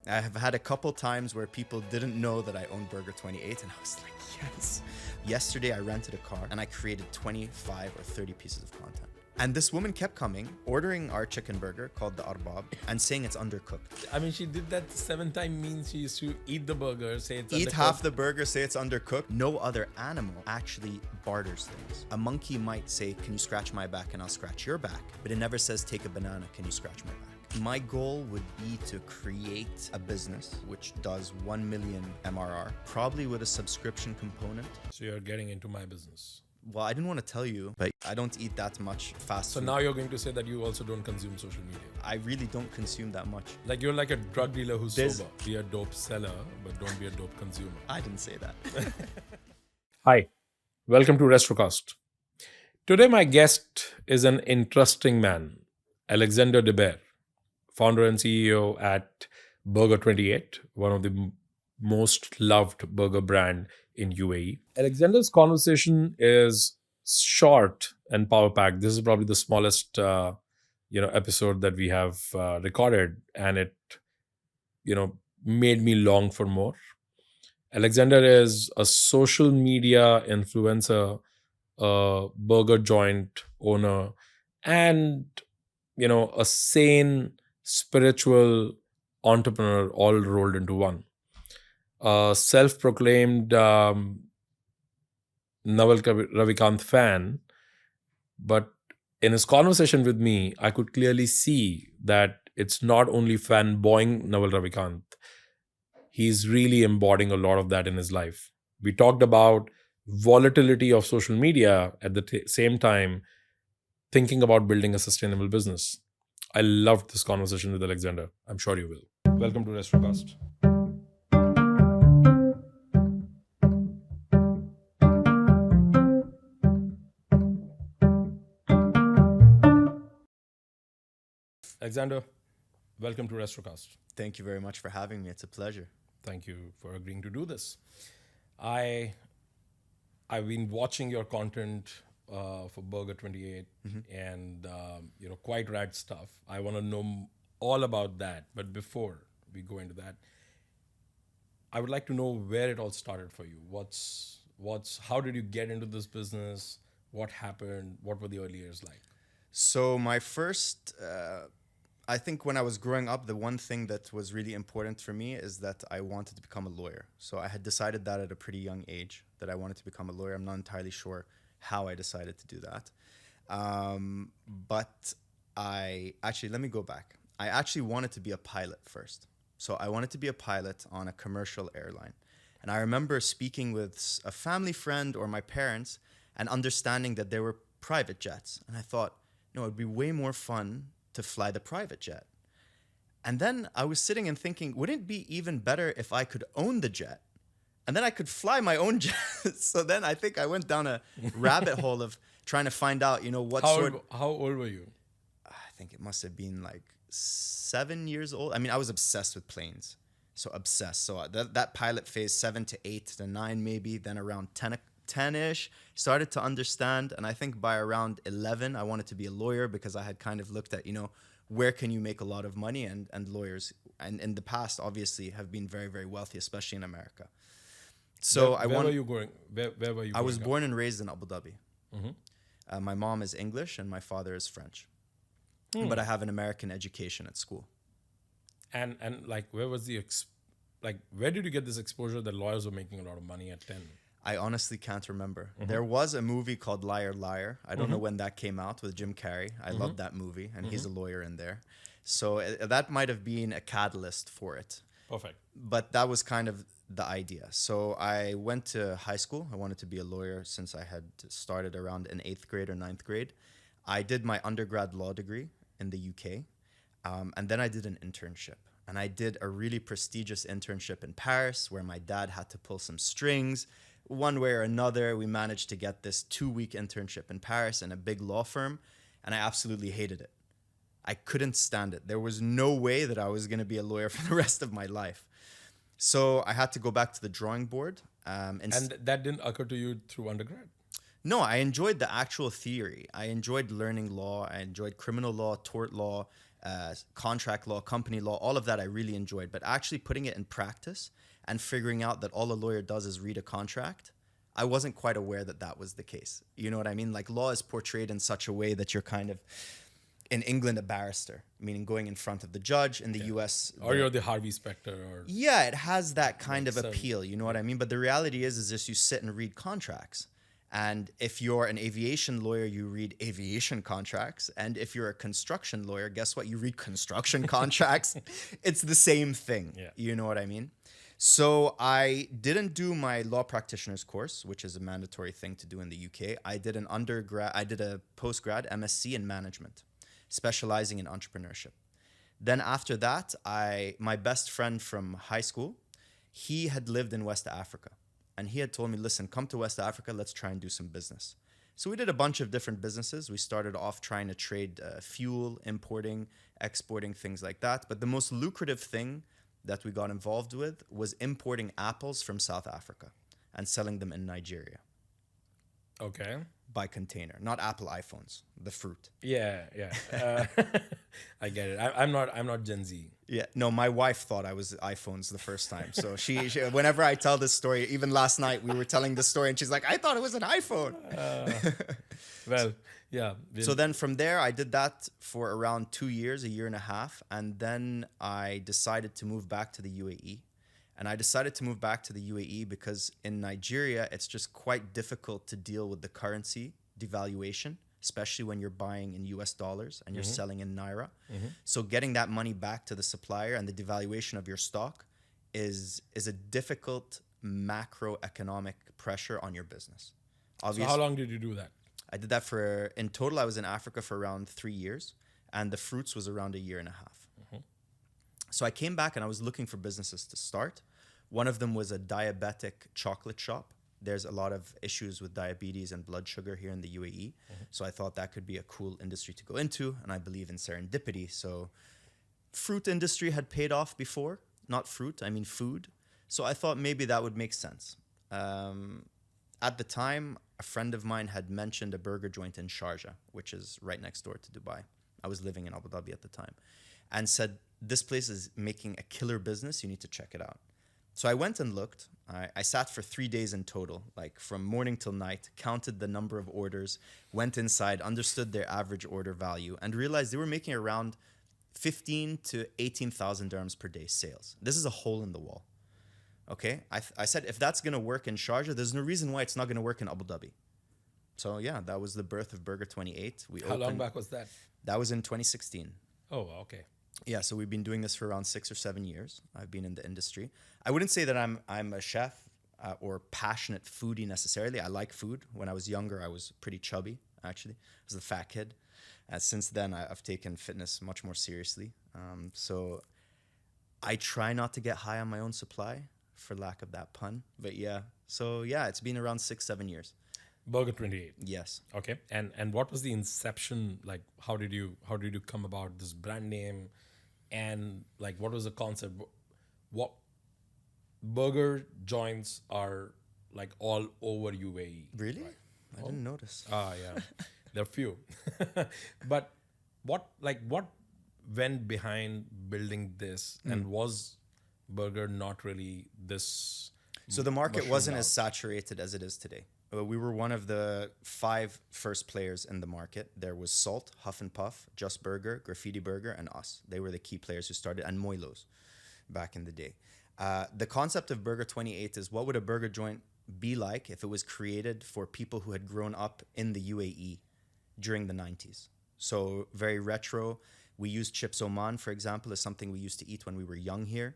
I have had a couple times where people didn't know that I own Burger 28, and I was like, yes. Yesterday, I rented a car and I created 25 or 30 pieces of content. And this woman kept coming, ordering our chicken burger called the arbab, and saying it's undercooked. I mean, she did that 7 times, means she used to eat the burger, say it's Eat undercooked. half the burger, say it's undercooked. No other animal actually barters things. A monkey might say, can you scratch my back and I'll scratch your back? But it never says, take a banana, can you scratch my back? My goal would be to create a business which does 1 million MRR, probably with a subscription component. So you're getting into my business. Well, I didn't want to tell you, but I don't eat that much fast So food. now you're going to say that you also don't consume social media. I really don't consume that much. Like you're like a drug dealer who's There's- sober. Be a dope seller, but don't be a dope consumer. I didn't say that. Hi, welcome to Restrocast. Today my guest is an interesting man, Alexander Debare, founder and CEO at Burger 28, one of the most loved burger brand in UAE. Alexander's conversation is short and power packed. This is probably the smallest episode that we have recorded, and it made me long for more. Alexander is a social media influencer, a burger joint owner, and a sane spiritual entrepreneur all rolled into one. A self-proclaimed Naval Ravikant fan, but in his conversation with me, I could clearly see that it's not only fanboying Naval Ravikant, he's really embodying a lot of that in his life. We talked about volatility of social media at the same time thinking about building a sustainable business. I loved this conversation with Alexander. I'm sure you will. Welcome to Restrocast. Alexander, welcome to Restrocast. Thank you very much for having me. It's a pleasure. Thank you for agreeing to do this. I've been watching your content for Burger 28 and quite rad stuff. I want to know all about that. But before we go into that, I would like to know where it all started for you. How did you get into this business? What happened? What were the early years like? So my first, I think when I was growing up, the one thing that was really important for me is that I wanted to become a lawyer. So I had decided that at a pretty young age that I wanted to become a lawyer. I'm not entirely sure how I decided to do that. But let me go back. I actually wanted to be a pilot first. So I wanted to be a pilot on a commercial airline. And I remember speaking with a family friend or my parents and understanding that there were private jets. And I thought, it'd be way more fun to fly the private jet. And then I was sitting and thinking, wouldn't it be even better if I could own the jet? And then I could fly my own jet. So then I think I went down a rabbit hole of trying to find out, How old were you? I think it must have been like 7 years old. I mean, I was obsessed with planes. So obsessed. So that pilot phase, 7 to 8 to 9 maybe, then around 10-ish, started to understand. And I think by around 11, I wanted to be a lawyer because I had kind of looked at, where can you make a lot of money? And lawyers, and in the past, obviously, have been very, very wealthy, especially in America. So where were you going? Where were you? I was born and raised in Abu Dhabi. My mom is English and my father is French. But I have an American education at school. And like, where was where did you get this exposure that lawyers were making a lot of money at 10? I honestly can't remember. There was a movie called Liar Liar. I don't know when that came out with Jim Carrey. I loved that movie, and he's a lawyer in there. So that might have been a catalyst for it. Perfect. But that was kind of the idea. So I went to high school. I wanted to be a lawyer since I had started around in 8th grade or 9th grade. I did my undergrad law degree in the UK. And then I did an internship. And I did a really prestigious internship in Paris where my dad had to pull some strings. One way or another, we managed to get this 2-week internship in Paris in a big law firm. And I absolutely hated it. I couldn't stand it. There was no way that I was going to be a lawyer for the rest of my life. So I had to go back to the drawing board. And that didn't occur to you through undergrad? No, I enjoyed the actual theory. I enjoyed learning law. I enjoyed criminal law, tort law, contract law, company law, all of that I really enjoyed. But actually putting it in practice and figuring out that all a lawyer does is read a contract, I wasn't quite aware that that was the case. You know what I mean? Like law is portrayed in such a way that you're kind of, in England, a barrister, meaning going in front of the judge. In the US, Or you're the Harvey Specter, or yeah, it has that kind of some- appeal. You know what I mean? But the reality is just you sit and read contracts. And if you're an aviation lawyer, you read aviation contracts. And if you're a construction lawyer, guess what? You read construction contracts. It's the same thing. Yeah. You know what I mean? So I didn't do my law practitioner's course, which is a mandatory thing to do in the UK. I did a postgrad MSc in management, specializing in entrepreneurship. Then after that, my best friend from high school, he had lived in West Africa. And he had told me, listen, come to West Africa, let's try and do some business. So we did a bunch of different businesses. We started off trying to trade fuel, importing, exporting, things like that. But the most lucrative thing that we got involved with was importing apples from South Africa and selling them in Nigeria okay. by container. Not Apple iPhones, the fruit. Yeah. I get it. I'm not Gen Z. Yeah, no, my wife thought I was iPhones the first time. So she whenever I tell this story, even last night we were telling this story and she's like, I thought it was an iPhone. Well, yeah. So then from there, I did that for around 2 years, a year and a half. And then I decided to move back to the UAE. And I decided to move back to the UAE because in Nigeria, it's just quite difficult to deal with the currency devaluation, especially when you're buying in US dollars and you're selling in Naira. So getting that money back to the supplier and the devaluation of your stock is a difficult macroeconomic pressure on your business. So how long did you do that? I did that in total, I was in Africa for around 3 years, and the fruits was around a year and a half. So I came back and I was looking for businesses to start. One of them was a diabetic chocolate shop. There's a lot of issues with diabetes and blood sugar here in the UAE. So I thought that could be a cool industry to go into, and I believe in serendipity. So fruit industry had paid off before, not fruit, I mean food. So I thought maybe that would make sense. At the time, a friend of mine had mentioned a burger joint in Sharjah, which is right next door to Dubai. I was living in Abu Dhabi at the time, and said, this place is making a killer business. You need to check it out. So I went and looked. I sat for 3 days in total, like from morning till night, counted the number of orders, went inside, understood their average order value, and realized they were making around 15 to 18,000 dirhams per day sales. This is a hole in the wall. Okay, I said, if that's going to work in Sharjah, there's no reason why it's not going to work in Abu Dhabi. So yeah, that was the birth of Burger 28. How long back was that? That was in 2016. Oh, okay. Yeah, so we've been doing this for around 6 or 7 years. I've been in the industry. I wouldn't say that I'm a chef or passionate foodie necessarily. I like food. When I was younger, I was pretty chubby, actually. I was a fat kid. Since then, I've taken fitness much more seriously. So I try not to get high on my own supply, for lack of that pun. But yeah, so yeah, it's been around 6, 7 years. Burger 28. Yes. Okay. And what was the inception? Like, how did you come about this brand name? And like, what was the concept? What burger joints are like all over UAE? Really? Right? I didn't notice. Yeah. There are few. But what went behind building this, and was burger not really this? So the market mushroomed wasn't out? as saturated as it is today. We were one of the 5 first players in the market. There was Salt, Huff and Puff, Just Burger, Graffiti Burger, and us. They were the key players who started, and Moilos back in the day. The concept of Burger 28 is, what would a burger joint be like if it was created for people who had grown up in the UAE during the 90s? So very retro. We used Chips Oman, for example, as something we used to eat when we were young here.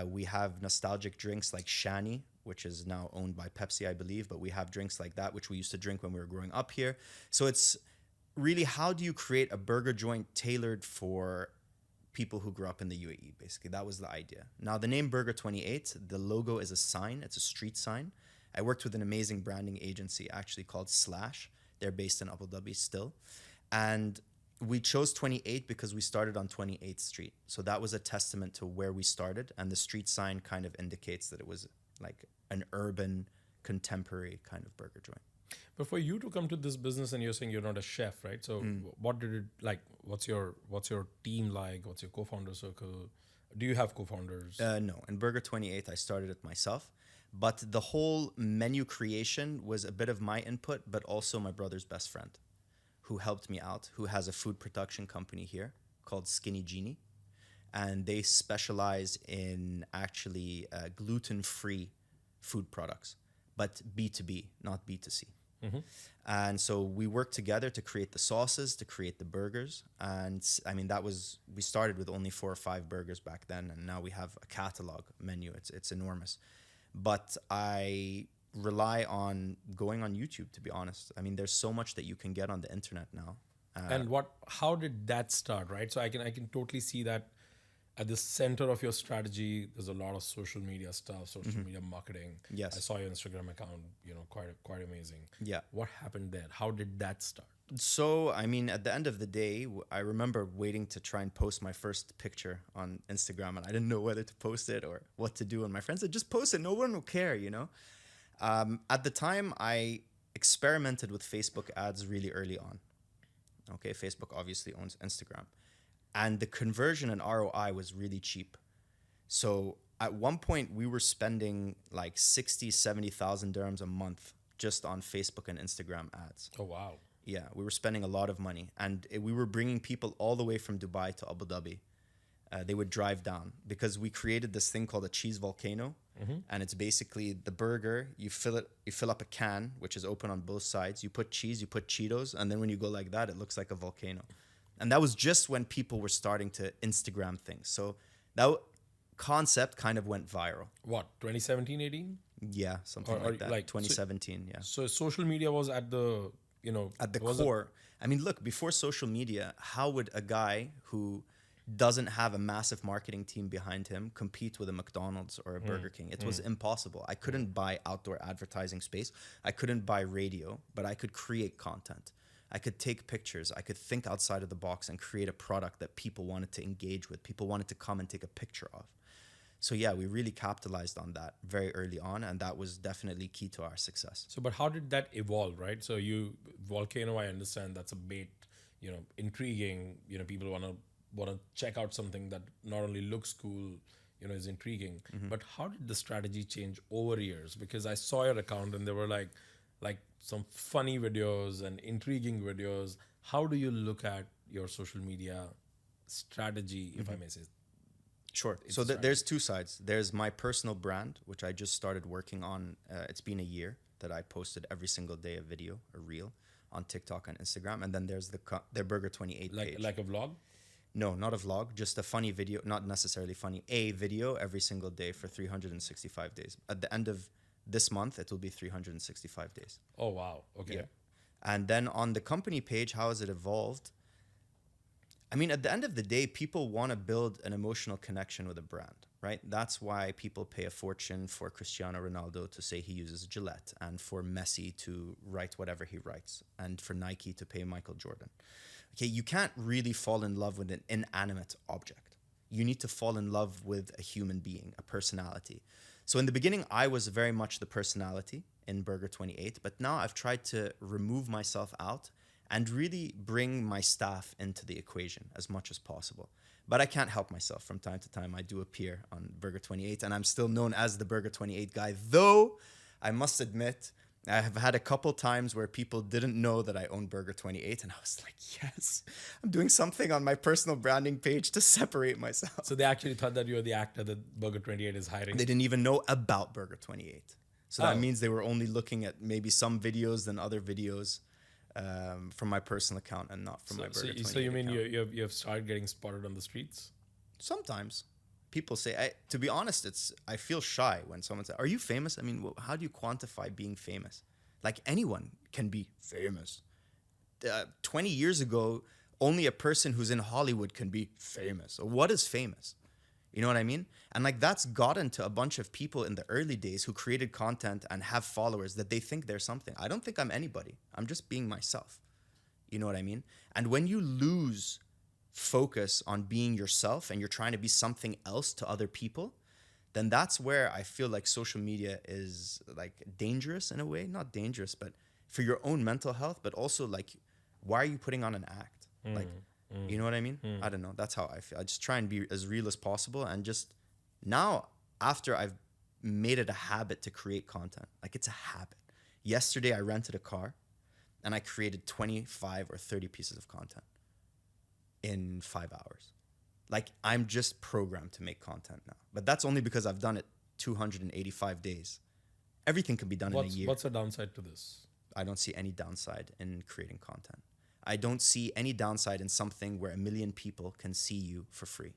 We have nostalgic drinks like Shani, which is now owned by Pepsi, I believe, but we have drinks like that, which we used to drink when we were growing up here. So it's really, how do you create a burger joint tailored for people who grew up in the UAE, basically. That was the idea. Now, the name Burger 28, the logo is a sign. It's a street sign. I worked with an amazing branding agency actually called Slash. They're based in Abu Dhabi still. And we chose 28 because we started on 28th Street. So that was a testament to where we started. And the street sign kind of indicates that it was like an urban, contemporary kind of burger joint. But for you to come to this business, and you're saying you're not a chef, right? So what did it like? What's your team like? What's your co-founder circle? Do you have co-founders? No, in Burger 28, I started it myself. But the whole menu creation was a bit of my input, but also my brother's best friend who helped me out, who has a food production company here called Skinny Genie. And they specialize in actually gluten-free food products, but B2B, not B2C. And so we worked together to create the sauces, to create the burgers. And I mean, we started with only 4 or 5 burgers back then. And now we have a catalog menu. It's enormous. But I rely on going on YouTube, to be honest. I mean, there's so much that you can get on the internet now. And how did that start, right? So I can totally see that at the center of your strategy, there's a lot of social media stuff, social media marketing. Yes. I saw your Instagram account, quite amazing. Yeah. What happened there? How did that start? So, I mean, at the end of the day, I remember waiting to try and post my first picture on Instagram, and I didn't know whether to post it or what to do. And my friend said, just post it. No one will care, At the time, I experimented with Facebook ads really early on. Okay, Facebook obviously owns Instagram. And the conversion and ROI was really cheap. So at one point, we were spending like 60, 70,000 dirhams a month just on Facebook and Instagram ads. Oh, wow. Yeah, we were spending a lot of money. And we were bringing people all the way from Dubai to Abu Dhabi. They would drive down because we created this thing called a cheese volcano. And it's basically the burger, you fill up a can, which is open on both sides. You put cheese, you put Cheetos. And then when you go like that, it looks like a volcano. And that was just when people were starting to Instagram things. So that concept kind of went viral. What, 2017, 18? Yeah, something like that. Like 2017, yeah. So social media was at the, at the core. I mean, look, before social media, how would a guy who doesn't have a massive marketing team behind him compete with a McDonald's or a Burger King? It was impossible. I couldn't buy outdoor advertising space. I couldn't buy radio, but I could create content. I could take pictures. I could think outside of the box and create a product that people wanted to engage with. People wanted to come and take a picture of. So yeah, we really capitalized on that very early on, and that was definitely key to our success. So, but how did that evolve, right? So Volcano, I understand that's a bait, intriguing. People want to check out something that not only looks cool, is intriguing. But how did the strategy change over years? Because I saw your account and there were like some funny videos and intriguing videos. How do you look at your social media strategy, if I may say? Sure. So there's 2 sides. There's my personal brand, which I just started working on. It's been a year that I posted every single day a video, a reel on TikTok and Instagram. And then there's their Burger 28 page. Like a vlog? No, not a vlog, just a funny video, not necessarily funny, a video every single day for 365 days. At the end of this month, it will be 365 days. Oh, wow. Okay. Yeah. And then on the company page, how has it evolved? I mean, at the end of the day, people want to build an emotional connection with a brand, right? That's why people pay a fortune for Cristiano Ronaldo to say he uses Gillette, and for Messi to write whatever he writes, and for Nike to pay Michael Jordan. Okay, you can't really fall in love with an inanimate object. You need to fall in love with a human being, a personality. So in the beginning, I was very much the personality in Burger 28, but now I've tried to remove myself out and really bring my staff into the equation as much as possible. But I can't help myself. From time to time, I do appear on Burger 28, and I'm still known as the Burger 28 guy, though I must admit, I have had a couple times where people didn't know that I own Burger 28, and I was like, yes, I'm doing something on my personal branding page to separate myself. So they actually thought that you were the actor that Burger 28 is hiring? They didn't even know about Burger 28. So that means they were only looking at maybe some videos than other videos from my personal account and not from my Burger 28 So you mean account. you have started getting spotted on the streets? Sometimes. People say, to be honest, I feel shy when someone says, are you famous? I mean, how do you quantify being famous? Like, anyone can be famous. 20 years ago, only a person who's in Hollywood can be famous. So what is famous? You know what I mean? And like, that's gotten to a bunch of people in the early days who created content and have followers that they think they're something. I don't think I'm anybody. I'm just being myself. You know what I mean? And when you lose focus on being yourself and you're trying to be something else to other people, then that's where I feel like social media is like dangerous in a way. Not dangerous, but for your own mental health, but also like, why are you putting on an act? Like, you know what I mean? I don't know. That's how I feel. I just try and be as real as possible. And just now, after I've made it a habit to create content, like it's a habit. Yesterday, I rented a car and I created 25 or 30 pieces of content in 5 hours. Like, I'm just programmed to make content now. But that's only because I've done it 285 days. Everything can be done in a year. What's the downside to this? I don't see any downside in creating content. I don't see any downside in something where 1 million people can see you for free.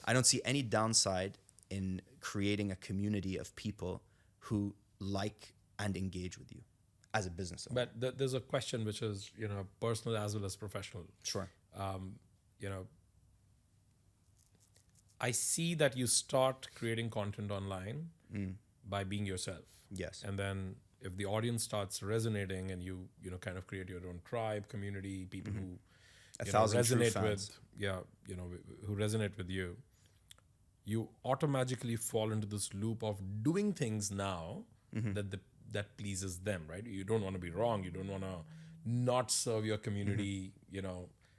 I don't see any downside in creating a community of people who like and engage with you as a business owner. But there's a question which is, personal as well as professional. Sure. You know, I see that you start creating content online by being yourself. Yes. And then if the audience starts resonating and you kind of create your own tribe, community, people who 1,000 true resonate fans. who resonate with you, you automatically fall into this loop of doing things now that pleases them, right? You don't want to be wrong. You don't want to not serve your community,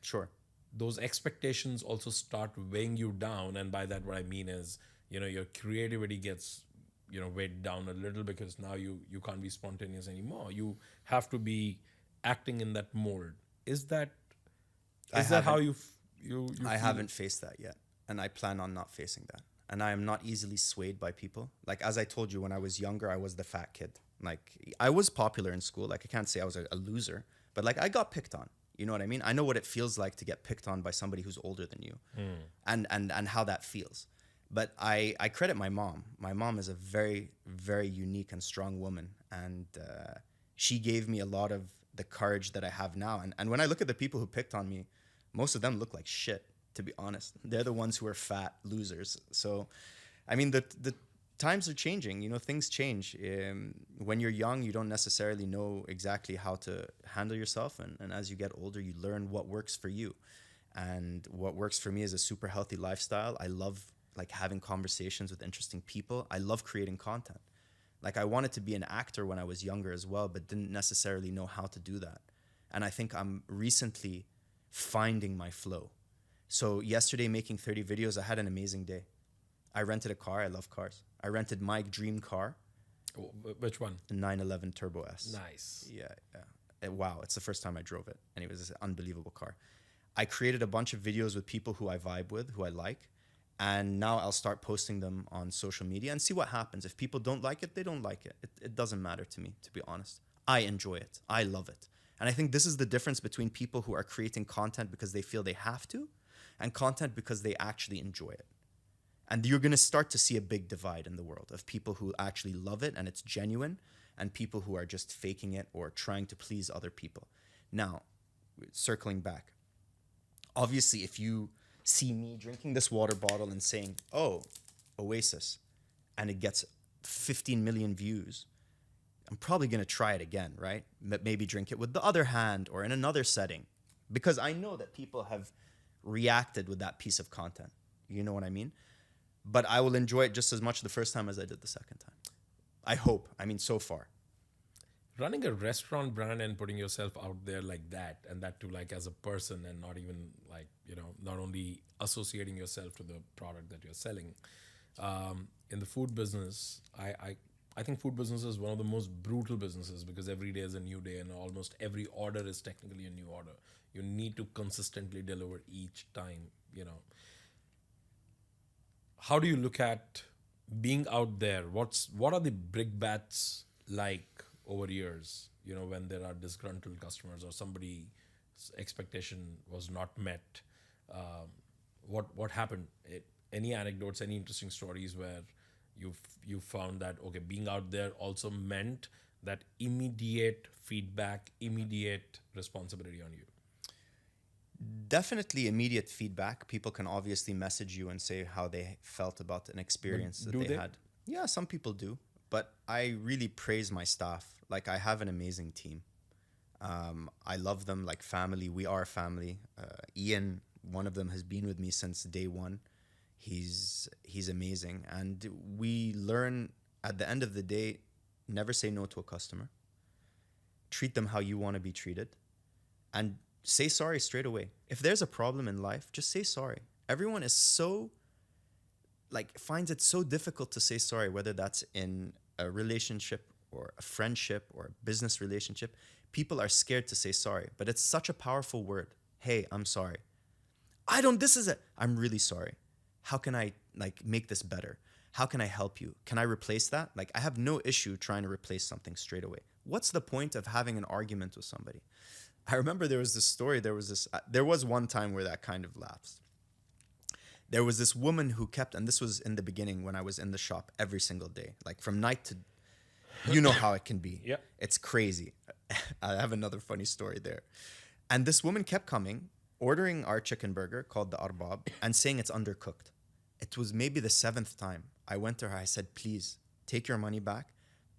Sure. Those expectations also start weighing you down. And by that, what I mean is, your creativity gets, weighed down a little because now you can't be spontaneous anymore. You have to be acting in that mold. Is that how you I feel? haven't faced that yet, and I plan on not facing that. And I am not easily swayed by people. Like, as I told you, when I was younger, I was the fat kid. Like, I was popular in school. Like, I can't say I was a loser, but like, I got picked on. You know what I mean? I know what it feels like to get picked on by somebody who's older than you, and how that feels. But I credit my mom. My mom is a very, very unique and strong woman, and she gave me a lot of the courage that I have now. And when I look at the people who picked on me, most of them look like shit, to be honest. They're the ones who are fat losers. So, I mean, the times are changing. Things change. When you're young, you don't necessarily know exactly how to handle yourself. And as you get older, you learn what works for you. And what works for me is a super healthy lifestyle. I love like having conversations with interesting people. I love creating content. Like, I wanted to be an actor when I was younger as well, but didn't necessarily know how to do that. And I think I'm recently finding my flow. So yesterday, making 30 videos, I had an amazing day. I rented a car. I love cars. I rented my dream car. Which one? The 911 Turbo S. Nice. Yeah. Wow. It's the first time I drove it. And it was an unbelievable car. I created a bunch of videos with people who I vibe with, who I like. And now I'll start posting them on social media and see what happens. If people don't like it, they don't like it. It doesn't matter to me, to be honest. I enjoy it. I love it. And I think this is the difference between people who are creating content because they feel they have to, and content because they actually enjoy it. And you're going to start to see a big divide in the world of people who actually love it and it's genuine, and people who are just faking it or trying to please other people. Now, circling back, obviously, if you see me drinking this water bottle and saying, "Oh, Oasis," and it gets 15 million views, I'm probably going to try it again, right? Maybe drink it with the other hand or in another setting, because I know that people have reacted with that piece of content. You know what I mean? But I will enjoy it just as much the first time as I did the second time. I hope. I mean, so far. Running a restaurant brand and putting yourself out there like that, and that too, like as a person, and not even like, not only associating yourself to the product that you're selling. In the food business, I think food business is one of the most brutal businesses, because every day is a new day and almost every order is technically a new order. You need to consistently deliver each time, How do you look at being out there? What are the big bets like over years, when there are disgruntled customers or somebody's expectation was not met? What happened? Any anecdotes, any interesting stories where you found that, okay, being out there also meant that immediate feedback, immediate responsibility on you? Definitely immediate feedback. People can obviously message you and say how they felt about an experience that they had. Yeah, some people do. But I really praise my staff. Like, I have an amazing team. I love them like family. We are family. Ian, one of them, has been with me since day one. He's amazing. And we learn, at the end of the day, never say no to a customer. treat them how you want to be treated, and say sorry straight away. If there's a problem in life, just say sorry. Everyone is so, like, finds it so difficult to say sorry, whether that's in a relationship or a friendship or a business relationship. People are scared to say sorry, but it's such a powerful word. Hey, I'm sorry. This is it. I'm really sorry. How can I, like, make this better? How can I help you? Can I replace that? Like, I have no issue trying to replace something straight away. What's the point of having an argument with somebody? I remember there was this story. There was one time where that kind of lapsed. There was this woman who kept, and this was in the beginning when I was in the shop every single day, like from night to, you know how it can be. Yeah. It's crazy. I have another funny story there. And this woman kept coming, ordering our chicken burger called the arbab, and saying it's undercooked. It was maybe the 7th time. I went to her, I said, please take your money back.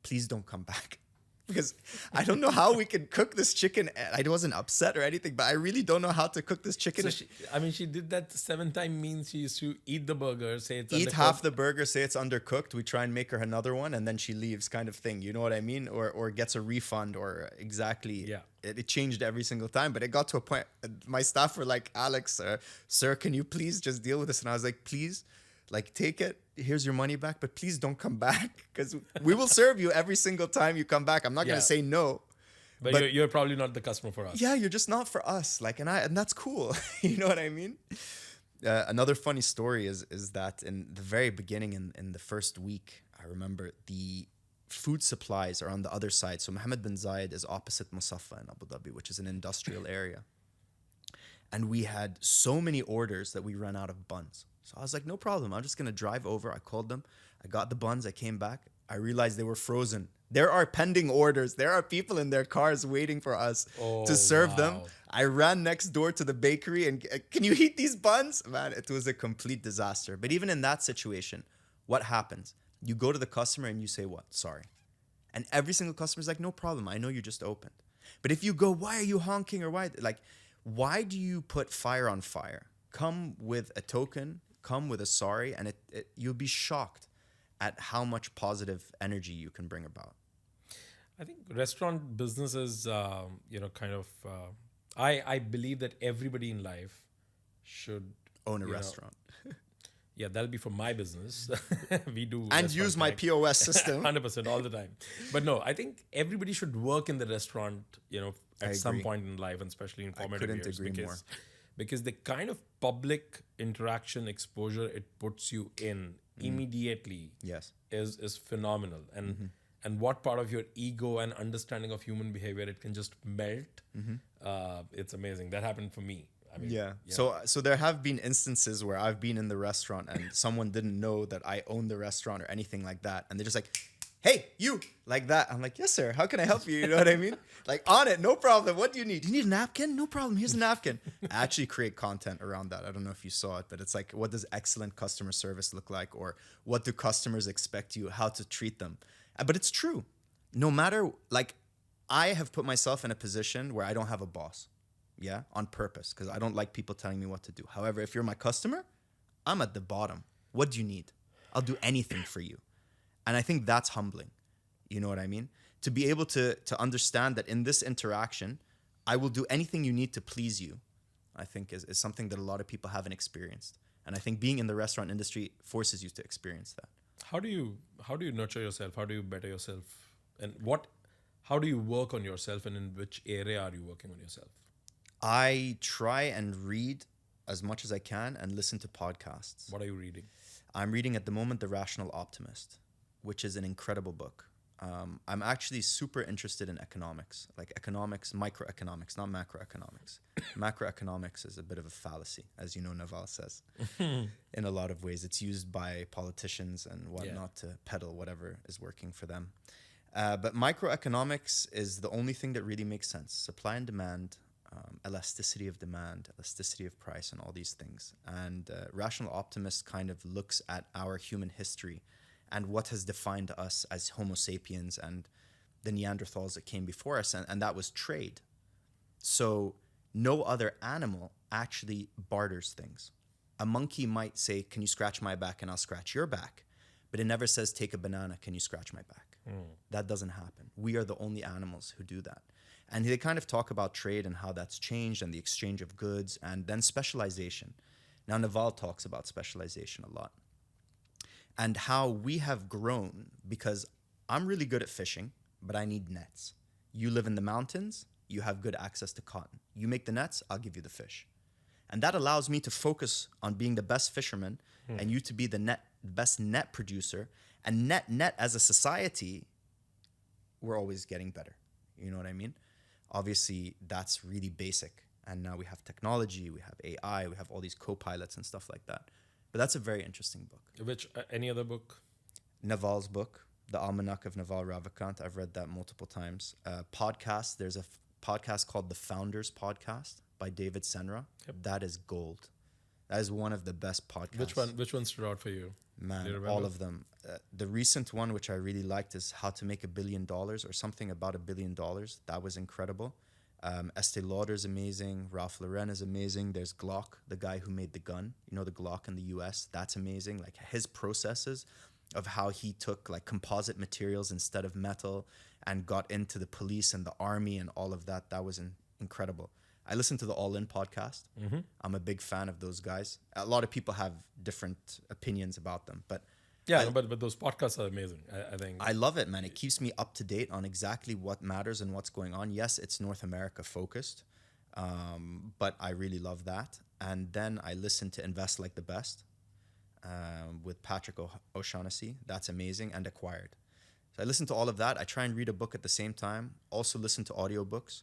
Please don't come back. Because I don't know how we can cook this chicken. I wasn't upset or anything, but I really don't know how to cook this chicken. So she did that 7 times, means she used to eat the burger, say it's Eat undercooked. half the burger, say it's undercooked. We try and make her another one, and then she leaves, kind of thing. You know what I mean? Or gets a refund, or exactly. Yeah. It changed every single time, but it got to a point. My staff were like, Alex, sir, can you please just deal with this? And I was like, please, like, take it. Here's your money back, but please don't come back, because we will serve you every single time you come back. I'm not going to say no. But you're probably not the customer for us. Yeah, you're just not for us. Like, and that's cool. You know what I mean? Another funny story is that in the very beginning, in the first week, I remember the food supplies are on the other side. So Mohammed bin Zayed is opposite Musaffa in Abu Dhabi, which is an industrial area. And we had so many orders that we ran out of buns. So I was like, no problem. I'm just going to drive over. I called them. I got the buns. I came back. I realized they were frozen. There are pending orders. There are people in their cars waiting for us to serve them. I ran next door to the bakery and, can you heat these buns? Man, it was a complete disaster. But even in that situation, what happens? You go to the customer and you say what? Sorry. And every single customer is like, no problem. I know you just opened. But if you go, why are you honking, or why do you put fire on fire? Come with a token, come with a sorry, and you'll be shocked at how much positive energy you can bring about. I think restaurant business is, I believe that everybody in life should own a restaurant. Yeah, that'll be for my business. We do. And use my POS system. 100% all the time. But no, I think everybody should work in the restaurant, at some point in life, and especially in formative years. I couldn't agree more. Because the kind of public interaction exposure it puts you in immediately is phenomenal. And what part of your ego and understanding of human behavior it can just melt. It's amazing. That happened for me. I mean, So there have been instances where I've been in the restaurant and someone didn't know that I own the restaurant or anything like that. And they're just like, hey, you, like that. I'm like, yes, sir. How can I help you? You know what I mean? Like, on it, no problem. What do you need? You need a napkin? No problem. Here's a napkin. I actually create content around that. I don't know if you saw it, but it's like, what does excellent customer service look like? Or what do customers expect you? How to treat them? But it's true. No matter, like, I have put myself in a position where I don't have a boss. Yeah, on purpose, because I don't like people telling me what to do. However, if you're my customer, I'm at the bottom. What do you need? I'll do anything for you. And I think that's humbling. You know what I mean? To be able to understand that in this interaction, I will do anything you need to please you, I think is something that a lot of people haven't experienced. And I think being in the restaurant industry forces you to experience that. How do you nurture yourself? How do you better yourself? And how do you work on yourself, and in which area are you working on yourself? I try and read as much as I can and listen to podcasts. What are you reading? I'm reading at the moment The Rational Optimist, which is an incredible book. I'm actually super interested in economics, like economics, microeconomics, not macroeconomics. Macroeconomics is a bit of a fallacy, as you know, Naval says. In a lot of ways, it's used by politicians and whatnot to peddle whatever is working for them. But microeconomics is the only thing that really makes sense. Supply and demand, elasticity of demand, elasticity of price, and all these things. And Rational Optimist kind of looks at our human history and what has defined us as Homo sapiens and the Neanderthals that came before us, and that was trade. So no other animal actually barters things. A monkey might say, can you scratch my back and I'll scratch your back? but it never says, take a banana, can you scratch my back? That doesn't happen. We are the only animals who do that. And they kind of talk about trade and how that's changed and the exchange of goods and then specialization. Now, Naval talks about specialization a lot and how we have grown because I'm really good at fishing, but I need nets. You live in the mountains, you have good access to cotton. You make the nets, I'll give you the fish. And that allows me to focus on being the best fisherman and you to be the best net producer. And net as a society, we're always getting better. You know what I mean? Obviously, that's really basic. And now we have technology, we have AI, we have all these co-pilots and stuff like that. But that's a very interesting book. Which, any other book? Naval's book, The Almanac of Naval Ravikant. I've read that multiple times. Podcast, there's a podcast called The Founders Podcast by David Senra. Yep. That is gold. That is one of the best podcasts. Which one stood out for you? Man, all of them. The recent one, which I really liked, is How to Make $1 Billion or something about $1 billion. That was incredible. Estee Lauder is amazing. Ralph Lauren is amazing. There's Glock, the guy who made the gun. You know, the Glock in the US. That's amazing. Like his processes of how he took like composite materials instead of metal and got into the police and the army and all of that. That was incredible. I listen to the All In podcast. Mm-hmm. I'm a big fan of those guys. A lot of people have different opinions about them, but but those podcasts are amazing. I think I love it, man. It keeps me up to date on exactly what matters and what's going on. Yes, it's North America focused, but I really love that. And then I listen to Invest Like the Best with Patrick O'Shaughnessy. That's amazing. And Acquired. So I listen to all of that. I try and read a book at the same time. Also listen to audiobooks.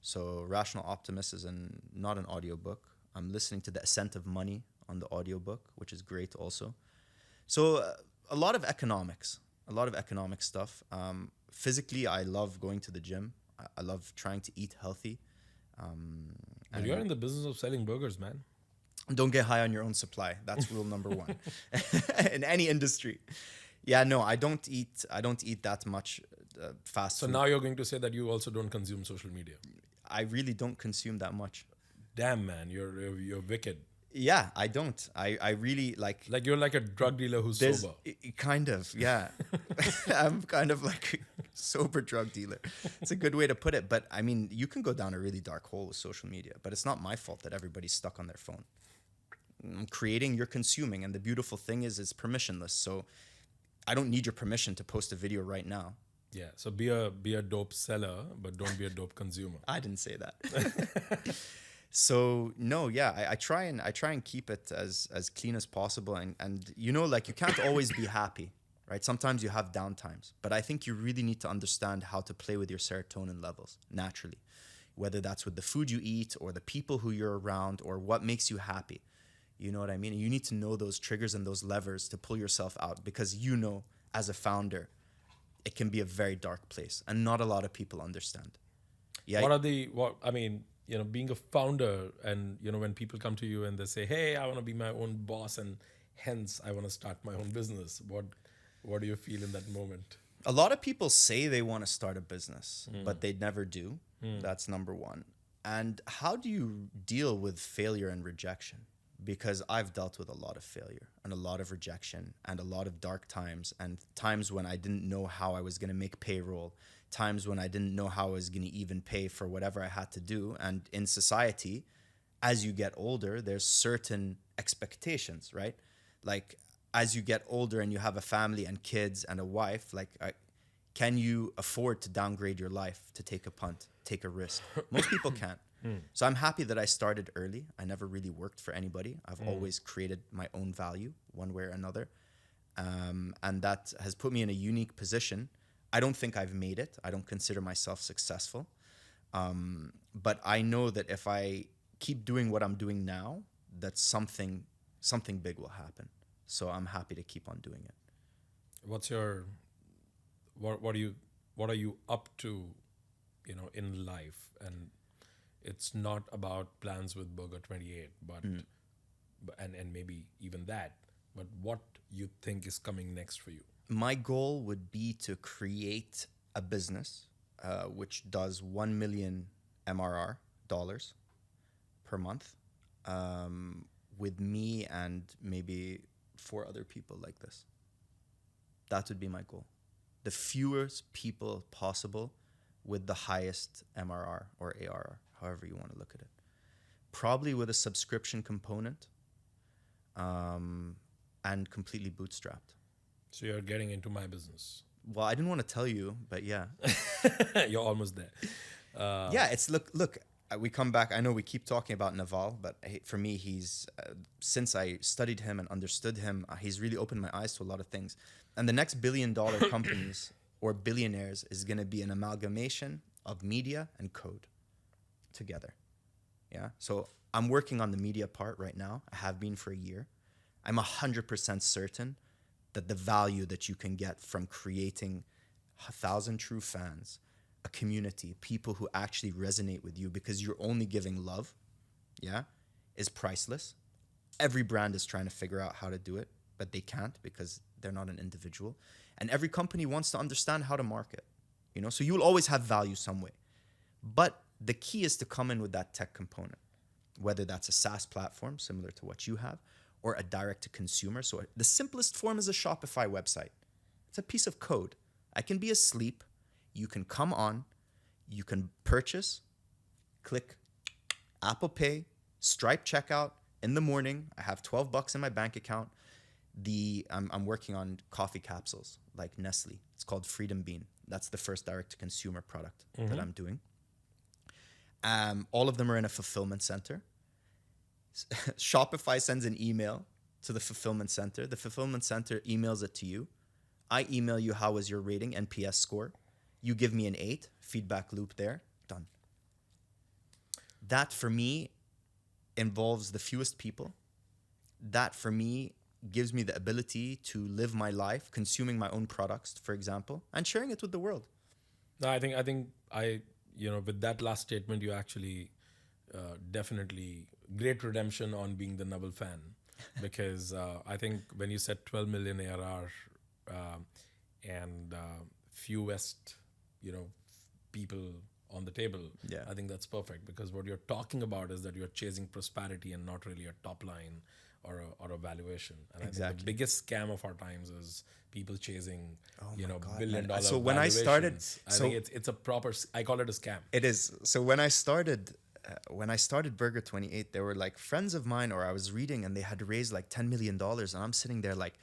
So Rational Optimist is not an audiobook. I'm listening to The Ascent of Money on the audiobook, which is great also. So a lot of economics stuff. Physically, I love going to the gym. I love trying to eat healthy. But you're in the business of selling burgers, man. Don't get high on your own supply. That's rule number one in any industry. Yeah, no, I don't eat that much fast food. So now you're going to say that you also don't consume social media. I really don't consume that much. Damn, man, you're wicked. Yeah, I don't. I really like you're like a drug dealer who's sober. Kind of, yeah. I'm kind of like a sober drug dealer. It's a good way to put it. But I mean, you can go down a really dark hole with social media, but it's not my fault that everybody's stuck on their phone. Creating, you're consuming. And the beautiful thing is it's permissionless. So I don't need your permission to post a video right now. Yeah, so be a dope seller, but don't be a dope consumer. I didn't say that. So no, yeah, I try and keep it as clean as possible, and you know, like you can't always be happy, right? Sometimes you have down times, but I think you really need to understand how to play with your serotonin levels naturally, whether that's with the food you eat or the people who you're around or what makes you happy. You know what I mean? And you need to know those triggers and those levers to pull yourself out, because you know, as a founder, it can be a very dark place, and not a lot of people understand. Yeah. Being a founder, and when people come to you and they say, "Hey, I want to be my own boss, and hence I want to start my own business." What do you feel in that moment? A lot of people say they want to start a business, but they never do. That's number one. And how do you deal with failure and rejection? Because I've dealt with a lot of failure and a lot of rejection and a lot of dark times, and times when I didn't know how I was going to make payroll, times when I didn't know how I was going to even pay for whatever I had to do. And in society, as you get older, there's certain expectations, right? Like as you get older and you have a family and kids and a wife, can you afford to downgrade your life to take a punt, take a risk? Most people can't. So I'm happy that I started early. I never really worked for anybody. I've always created my own value one way or another. And that has put me in a unique position. I don't think I've made it. I don't consider myself successful. But I know that if I keep doing what I'm doing now, that something big will happen. So I'm happy to keep on doing it. What are you up to, in life? And it's not about plans with Burger 28, but and maybe even that, but what you think is coming next for you? My goal would be to create a business which does 1 million MRR dollars per month with me and maybe 4 other people like this. That would be my goal. The fewest people possible with the highest MRR or ARR, however you want to look at it. Probably with a subscription component, and completely bootstrapped. So you're getting into my business. Well, I didn't want to tell you, but yeah. You're almost there. Yeah, it's look. We come back. I know we keep talking about Naval, but for me, he's since I studied him and understood him, he's really opened my eyes to a lot of things. And the next billion-dollar companies or billionaires is going to be an amalgamation of media and code together. Yeah. So I'm working on the media part right now. I have been for a year. I'm 100% certain that the value that you can get from creating 1,000 true fans, a community, people who actually resonate with you because you're only giving love, yeah, is priceless. Every brand is trying to figure out how to do it, but they can't because they're not an individual. And every company wants to understand how to market, you know? So you'll always have value some way. But the key is to come in with that tech component, whether that's a SaaS platform similar to what you have or a direct to consumer. So the simplest form is a Shopify website. It's a piece of code. I can be asleep. You can come on, you can purchase, click Apple Pay, Stripe checkout in the morning. I have $12 in my bank account. I'm working on coffee capsules like Nestle. It's called Freedom Bean. That's the first direct to consumer product that I'm doing. All of them are in a fulfillment center. Shopify sends an email to the fulfillment center. The fulfillment center emails it to you. I email you how was your rating, NPS score. You give me an 8, feedback loop there, done. That for me involves the fewest people. That for me gives me the ability to live my life, consuming my own products, for example, and sharing it with the world. No, I think with that last statement, you actually definitely great redemption on being the Naval fan, because I think when you said 12 million ARR and fewest, people on the table, I think that's perfect, because what you're talking about is that you're chasing prosperity and not really a top line or a valuation. And I think the biggest scam of our times is people chasing, billion-dollar So when I started, I think it's a proper, I call it a scam. It is. So when I started Burger 28, there were like friends of mine, or I was reading, and they had raised like $10 million, and I'm sitting there like,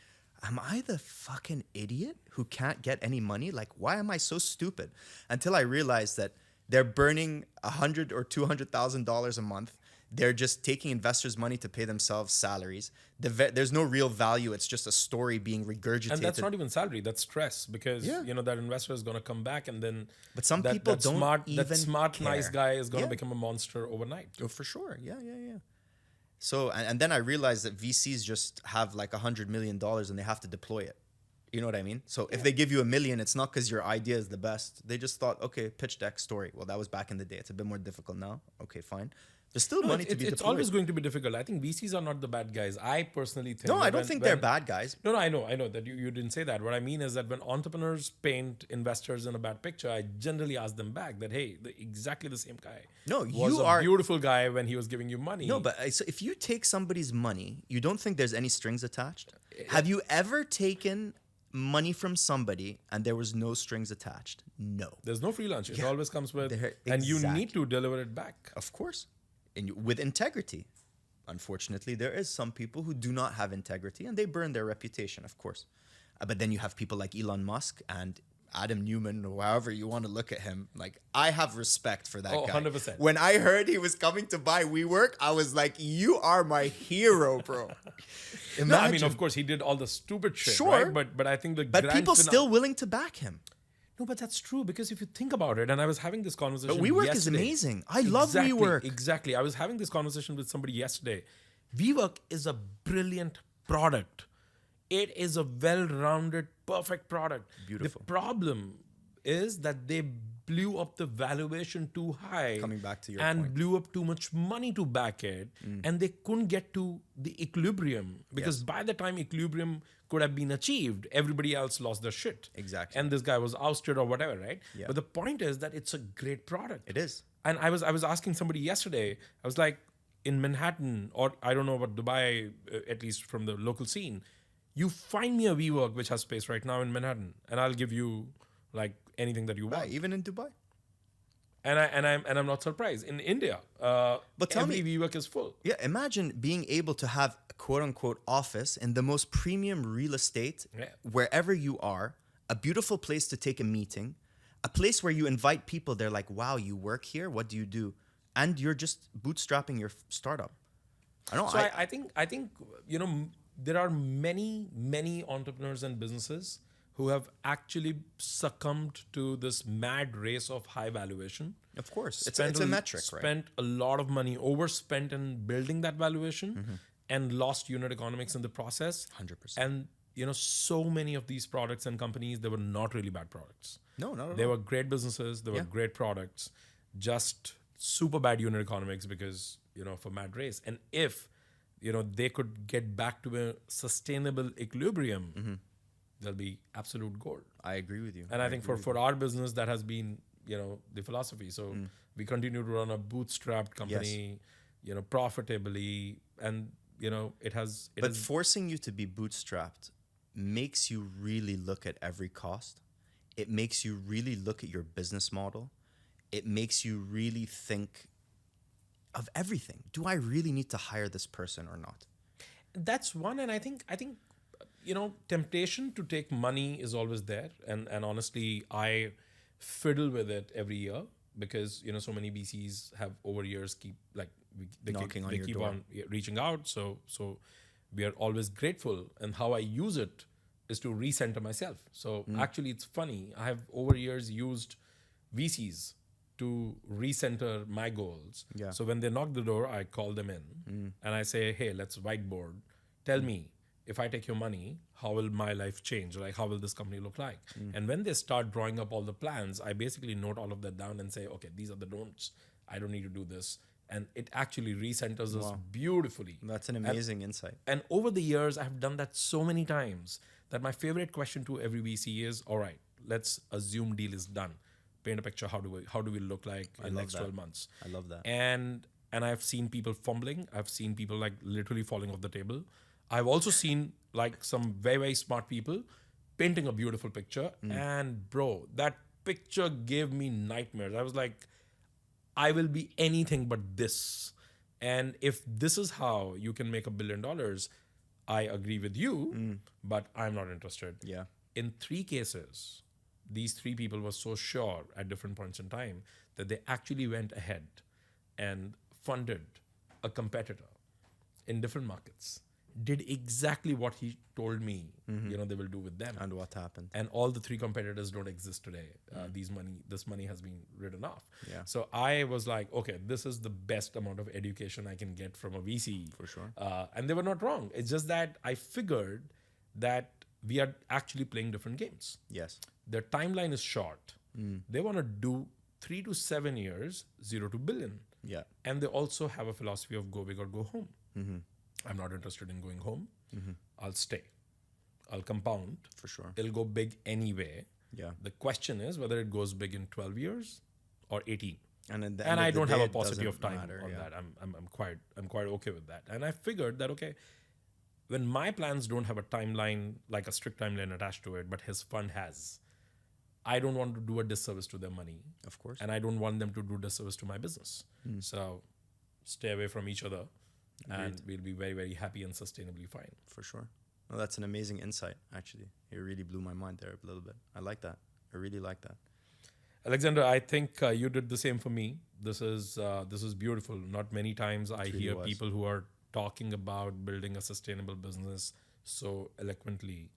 am I the fucking idiot who can't get any money? Like, why am I so stupid? Until I realized that they're burning $100,000 or $200,000 a month. They're just taking investors' money to pay themselves salaries. There's no real value. It's just a story being regurgitated. And that's not even salary. That's stress, because that investor is going to come back, and then but some people don't that smart care. Nice guy is going to become a monster overnight. Oh, for sure. Yeah. So, and then I realized that VCs just have like $100 million and they have to deploy it. You know what I mean? So if they give you $1 million, it's not because your idea is the best. They just thought, okay, pitch deck, story. Well, that was back in the day. It's a bit more difficult now. Okay, fine. There's still money to be deployed. It's always going to be difficult. I think VCs are not the bad guys. I personally think... No, I don't think they're bad guys. No, I know that you didn't say that. What I mean is that when entrepreneurs paint investors in a bad picture, I generally ask them back that, hey, exactly the same guy was a beautiful guy when he was giving you money. No, but so if you take somebody's money, you don't think there's any strings attached? Have you ever taken money from somebody and there was no strings attached? No. There's no free lunch. It always comes with... And you need to deliver it back. Of course. With integrity. Unfortunately, there is some people who do not have integrity and they burn their reputation, of course. But then you have people like Elon Musk and Adam Newman, or however you want to look at him. Like, I have respect for that guy. 100%. When I heard he was coming to buy WeWork, I was like, you are my hero, bro. Imagine. No, I mean, of course, he did all the stupid shit, sure, right? But I think But people still willing to back him. No, but that's true, because if you think about it, and I was having this conversation But WeWork yesterday. is amazing. I love WeWork. Exactly. I was having this conversation with somebody yesterday. WeWork is a brilliant product. It is a well-rounded, perfect product. Beautiful. The problem is that they blew up the valuation too high. Coming back to your and point. blew up too much money to back it. And they couldn't get to the equilibrium, because by the time equilibrium could have been achieved, everybody else lost their shit. Exactly. And this guy was ousted or whatever, right? Yeah. But the point is that it's a great product. It is. And I was asking somebody yesterday, I was like, in Manhattan, or I don't know about Dubai, at least from the local scene, You find me a WeWork which has space right now in Manhattan, and I'll give you like anything that you want. Even in Dubai. And I'm not surprised. In India, But tell every me- WeWork is full. Yeah, imagine being able to have a quote unquote office in the most premium real estate Yeah. wherever you are, a beautiful place to take a meeting, a place where you invite people. They're like, wow, you work here? What do you do? And you're just bootstrapping your startup. I don't So I think there are many entrepreneurs and businesses who have actually succumbed to this mad race of high valuation. Of course. It's Spent a metric, right? Spent a lot of money, overspent in building that valuation, and lost unit economics in the process. 100%. And so many of these products and companies, they were not really bad products. No, not at They all. were great businesses. They were Yeah. great products. Just super bad unit economics because for mad race. And if they could get back to a sustainable equilibrium, they'll be absolute gold. I agree with you. And I think for our business, that has been the philosophy. So we continue to run a bootstrapped company, profitably, and it has. But forcing you to be bootstrapped makes you really look at every cost. It makes you really look at your business model. It makes you really think of everything. Do I really need to hire this person or not? That's one, and I think temptation to take money is always there, and honestly, I fiddle with it every year because so many VCs have over years keep Knocking on your keep door. on reaching out. So we are always grateful, and how I use it is to recenter myself. So actually, it's funny. I have over years used VCs to recenter my goals. Yeah. So when they knock the door, I call them in and I say, hey, let's whiteboard. Tell me, if I take your money, how will my life change? Like, how will this company look like? And when they start drawing up all the plans, I basically note all of that down and say, okay, these are the don'ts. I don't need to do this. And it actually recenters us beautifully. That's an amazing insight. And over the years, I've done that so many times that my favorite question to every VC is, all right, let's assume deal is done. Paint a picture. How do we look like in the next 12 months? I love that. And I've seen people fumbling. I've seen people like literally falling off the table. I've also seen like some very, very smart people painting a beautiful picture. And bro, that picture gave me nightmares. I was like, I will be anything but this. And if this is how you can make $1 billion, I agree with you, but I'm not interested. Yeah. In 3 cases, these 3 people were so sure at different points in time that they actually went ahead and funded a competitor in different markets, did exactly what he told me, they will do with them. And what happened? And all the 3 competitors don't exist today. This money has been written off. Yeah. So I was like, okay, this is the best amount of education I can get from a VC. For sure. And they were not wrong. It's just that I figured that we are actually playing different games. Yes. Their timeline is short. They want to do 3 to 7 years, 0 to billion. Yeah. And they also have a philosophy of go big or go home. I'm not interested in going home. I'll stay. I'll compound. For sure. It'll go big anyway. Yeah. The question is whether it goes big in 12 years or 18. And at the And end I of the don't day, have a it paucity of doesn't time matter, on yeah. that. I'm quite okay with that. And I figured that okay, when my plans don't have a timeline, like a strict timeline attached to it, but his fund has, I don't want to do a disservice to their money. Of course. And I don't want them to do disservice to my business. So stay away from each other. And we'll be very, very happy and sustainably fine. For sure. Well, that's an amazing insight, actually. It really blew my mind there a little bit. I like that. I really like that. Alexander, I think you did the same for me. This is beautiful. Not many times I hear was. people who are talking about building a sustainable business so eloquently.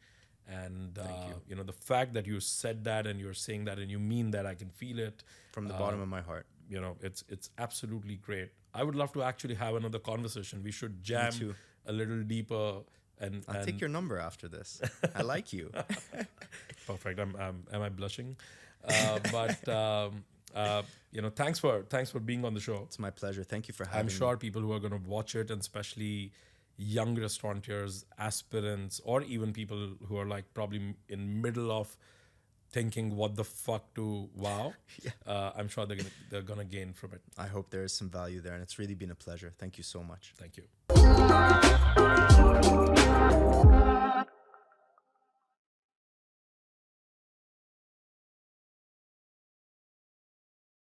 And the fact that you said that and you're saying that and you mean that, I can feel it From the bottom of my heart. It's absolutely great. I would love to actually have another conversation. We should jam too. a little deeper. I'll take your number after this. I like you. Perfect. Am I blushing? Thanks for being on the show. It's my pleasure. Thank you for having I'm me. sure people who are going to watch it, and especially young restaurateurs, aspirants, or even people who are like probably in middle of thinking what the fuck to wow. I'm sure they're gonna gain from it. I hope there is some value there, and it's really been a pleasure. Thank you so much. Thank you.